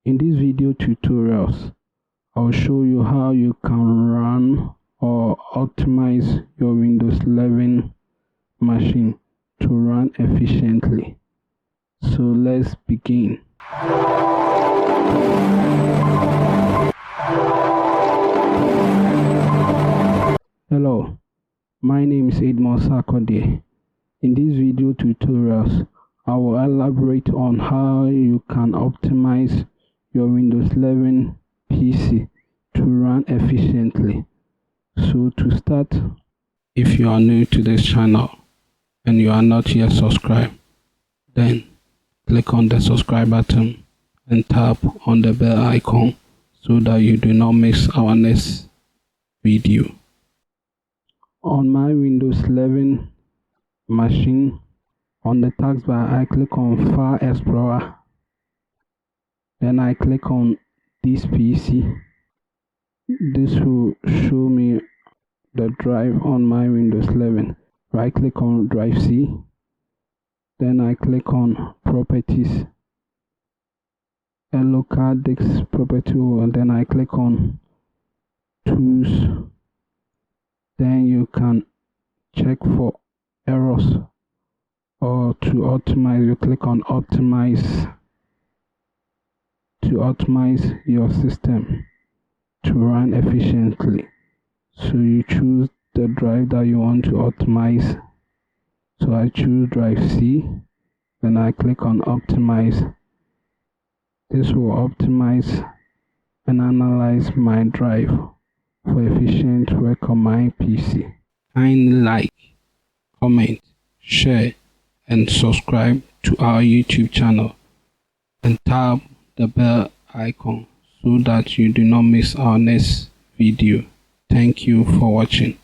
In this video tutorials, I'll show you how you can run or optimize your Windows 11 machine to run efficiently. So let's begin. Hello, my name is Edmond Sarkodie. In these video tutorials, I will elaborate on how you can optimize your Windows 11 PC to run efficiently. So to start, if you are new to this channel and you are not yet subscribed, then click on the subscribe button and tap on the bell icon so that you do not miss our next video. On my Windows 11 machine, on the taskbar, I click on File Explorer. Then I click on this PC. This will show me the drive on my Windows 11. Right click on Drive C. Then I click on Properties, a local disk property, and then I click on Tools. Then you can check for errors, or to optimize, you click on Optimize to optimize your system to run efficiently. So you choose the drive that you want to optimize. So I choose drive C, then I click on Optimize. This will optimize and analyze my drive for efficient work on my PC. Kindly like, comment, share, and subscribe to our YouTube channel, and tap the bell icon so that you do not miss our next video. Thank you for watching.